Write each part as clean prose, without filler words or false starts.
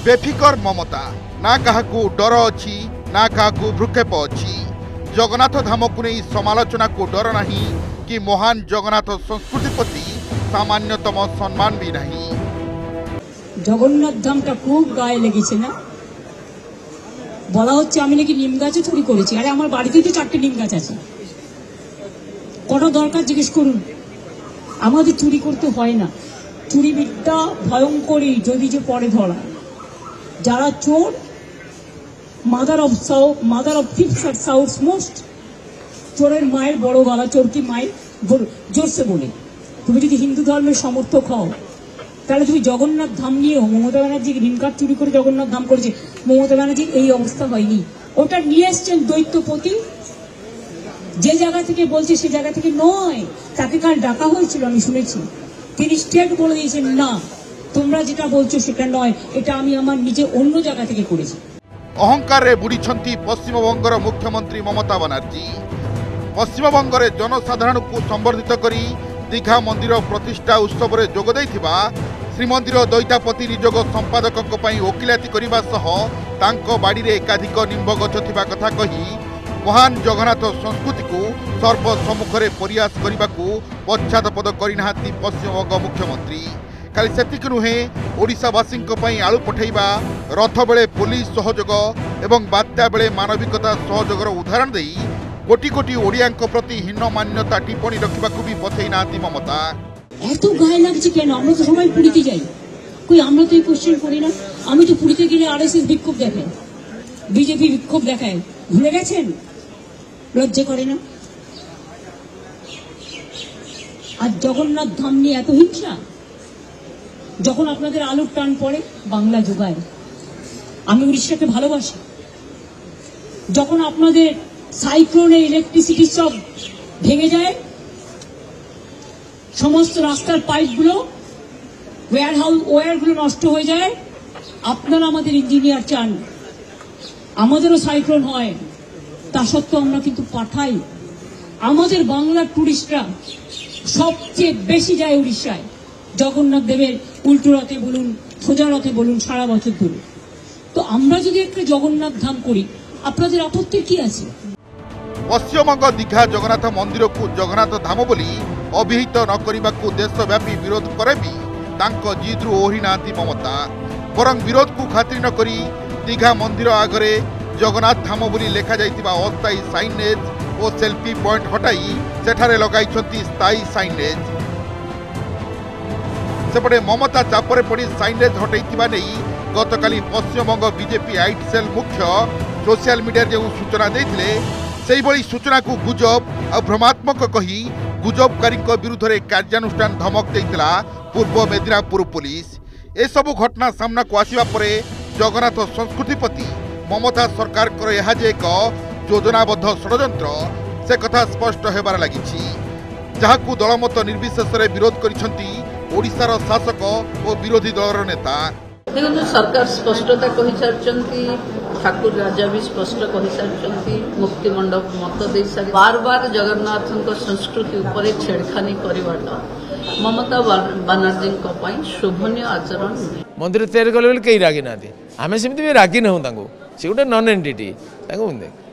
बेफिकर ममता ना काहाकू डर अच्छी ना काहाकू भ्रुक्षेप अच्छी। जगन्नाथ धाम को नहीं समालोचना को डर नहीं कि महान जगन्नाथ संस्कृति प्रति सामान्यतम सम्मान भी नहीं। जगन्नाथ धामटा खूब गाয়ে লেগেছে না বলা হচ্ছে আমি নাকি নিম গাছে চুরি করেছি। আরে আমার বাড়িতে তো 4টে নিম গাছ আছে, কোনো দরকার জিজ্ঞেস করুন। আমাদের চুরি করতে হয় না, চুরি বিদ্যা ভয়ঙ্করী যদি যে পরে ধরা। যারা চোর মাদার অফ থিপস আর সাউথ মোস্ট, চোরের মায়ের বড় গলা, চোর কি মায়ের জোরসে বলে। তুমি যদি হিন্দু ধর্মের সমর্থক হও তাহলে তুমি জগন্নাথ ধাম নিয়ে মমতা ব্যানার্জি নিম কাঠ চুরি করে জগন্নাথ ধাম করেছে, মমতা ব্যানার্জির এই অবস্থা হয়নি। ওটা নিয়ে এসছেন দৈত্যপতি, যে জায়গা থেকে বলছে সে জায়গা থেকে নয়। তাকে কাল ডাকা হয়েছিল, আমি শুনেছি। তিনি স্টেট বলে দিয়েছেন না তোমরা যেটা বলছো সেটা নয়, এটা আমি আমার নিজে অন্য জায়গা থেকে করেছি। अहंकार बुड़ी पश्चिमबंगर मुख्यमंत्री ममता बनर्जी पश्चिमबंगर जनसाधारण को संबर्धित करी दीघा मंदिर प्रतिष्ठा उत्सव में जोग देइथिबा श्रीमंदिर दैतापति निजोग संपादक वकिलाती करने सह बाड़ी एकाधिक निम्ब गछ थिबा कथा कही महान जगन्नाथ संस्कृति को सर्वसम्मुख में प्रयास करने को पश्चातपद करना पश्चिमबंग मुख्यमंत्री। खाली सेतिक नुहे ओडिशावासी आलू पठेबा रथ बेले पुलिस सहयोग एवं बात्या बेले मानविकता सहयोगर उदाहरण दे कोटी कोटी ओडिया प्रति हीन मान्यता टिप्पणी रखा भी पथई ना ममता। এত গায়ে লাগছে কেন? আমরা তো সবাই পুরীতে যাই, কই আমরা তো এই কোশ্চেন করি না? আমি তো পুরীতে গেলে আরএসএস বিক্ষোভ দেখায়, বিজেপি বিক্ষোভ দেখায়, ভুলে গেছেন? লজ্জা করে না? আর জগন্নাথ ধাম নিয়ে এত হিংসা। যখন আপনাদের আলুর টান পড়ে বাংলা যোগায়, আমি উড়িষ্যাকে ভালোবাসি। যখন আপনাদের সাইক্লোনে ইলেকট্রিসিটি সব ভেঙে যায়, সমস্ত রাস্তার পাইপগুলো ওয়্যারগুলো নষ্ট হয়ে যায়, আপনারা আমাদের ইঞ্জিনিয়ার চান আমাদেরও সাইক্লোন হয়, তা সত্ত্বেও আমরা কিন্তু পাঠাই। আমাদের বাংলার টুরিস্টরা সবচেয়ে বেশি যায় উড়িষ্যায়, জগন্নাথ দেবের উল্টো রথে বলুন, সোজা রথে বলুন, সারা বছর ধরে। তো আমরা যদি একটা জগন্নাথ ধাম করি, আপনাদের আপত্তি কি আছে? पश्चिमबंग दीघा जगन्नाथ मंदिर को जगन्नाथ धाम बोली अभिहित न करने को देशव्यापी विरोध करे भी जिद्रु ओहरी ना ममता। बरं विरोध को खातिर न करी दीघा मंदिर आगरे जगन्नाथ धाम बोली लेखा जाइतिबा अस्थायी साइनेज और सेल्फी पॉइंट हटाई सेठारे लगाई स्थायी साइनेज। सेपटे ममता चापरे पड़ी साइनेज हटाइथिबा नै गतकाली पश्चिमबंग बीजेपी आईटी सेल मुख्य सोशल मीडिया जो सूचना देथिले सेही बड़ी सूचना को गुजब और भ्रमात्मक कही गुजबकारी विरुद्ध में कार्यानुष्ठान धमक देता पूर्व मेदिनीपुर पुलिस। ए सबु घटना सामना को आसिबा परे जगन्नाथ संस्कृति प्रति ममता सरकार एक योजनाबद्ध षड्यंत्र से कथा स्पष्ट होबार लागिछि, जहाकू दलमत निर्विशेष विरोध करिसेंती ओडिशार शासक और विरोधी दलर नेता। देखो सरकार स्पष्टता कही सारी, ठाकुर राजा भी स्पष्ट कही सारी, मुक्ति मंडप मत दे सारी, बार बार जगन्नाथ संस्कृति उपर छेड़खानी करवाटा ममता बनर्जी शोभनीय आचरण। मंदिर तैयारी कले कहीं रागी ना आम सेमती भी रागी नौ से गोटे नन एंटिटी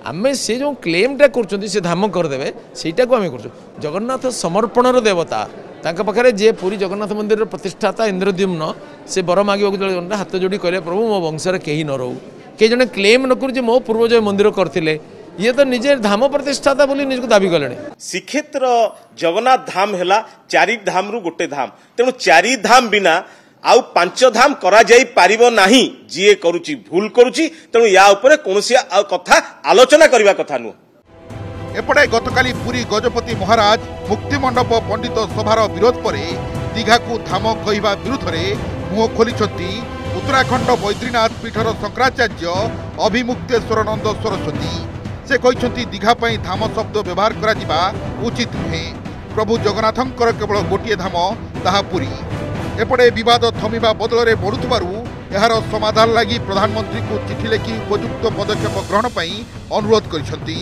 आम से जो क्लेमटा कर धाम करदे सेटा को आम कर जगन्नाथ समर्पणर देवता पाखे जे पुरी जगन्नाथ मंदिर प्रतिष्ठाता इंद्रद्युम्न से बर मांगे हाथ जोड़ी कहे प्रभु मो वंशर कहीं न रो कई जन क्लेम न कर मो पूर्वज मंदिर करते ये तो निजे धाम प्रतिष्ठाता बोली निजको दाबी कले। श्रीक्षेत्र जगन्नाथ धाम है चारि धाम रु गोटे धाम, तेणु चारि धाम बिना आउ 5 धाम करा जाई पारिबो नाही। जीए करूची भूल करूची, तेणु या उपरे कोनोसी कथा आलोचना करबा कथा नु। एपटे गतकाली पुरी गजपति महाराज मुक्तिमंडप पंडित सभार विरोध पर दीघा को धाम कहवा विरुद्ध में मुह खोली उत्तराखंड बैद्रीनाथ पीठर शंकराचार्य अभिमुक्तेश्वरानंद सरस्वती। से कहते दीघा पर धाम शब्द व्यवहार करा उचित नुहे, प्रभु जगन्नाथंकर केवल गोटे धाम ताहा पुरी। एपटे विवाद थमिबा बदल में बढ़ुथिबारु एहार समाधान लगी प्रधानमंत्री को चिठी लिखि उपयुक्त पदक्षेप ग्रहण पई अनुरोध करिसेंती।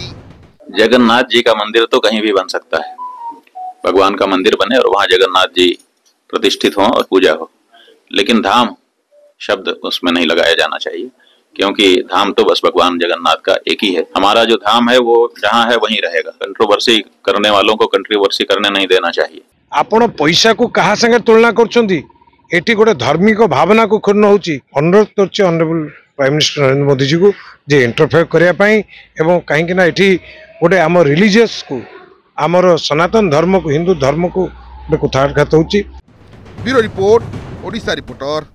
जगन्नाथ जी का मंदिर तो कहीं भी बन सकता है, भगवान का मंदिर बने और वहां जगन्नाथ जी प्रतिष्ठित हों और पूजा हो, लेकिन धाम शब्द उसमें नहीं लगाया जाना चाहिए, क्योंकि धाम तो बस भगवान जगन्नाथ का एक ही है। हमारा जो धाम है वो जहाँ है वहीं रहेगा। कंट्रोवर्सी करने वालों को कंट्रोवर्सी करने नहीं देना चाहिए। आपण पैसा को कहा संगे तुलना करछंती, एटी गोटे धार्मिक भावना को क्षुण्ण होची। अनुरोध करछि honourable prime minister Narendra Modi ji को जे इंटरफेयर करिया पई एवं कहीं ना एटी गोटे आम रिलीजियस को आमर सनातन धर्म को हिंदू धर्म को गोटे कथाघात होची। Bureau report, Odisha reporter.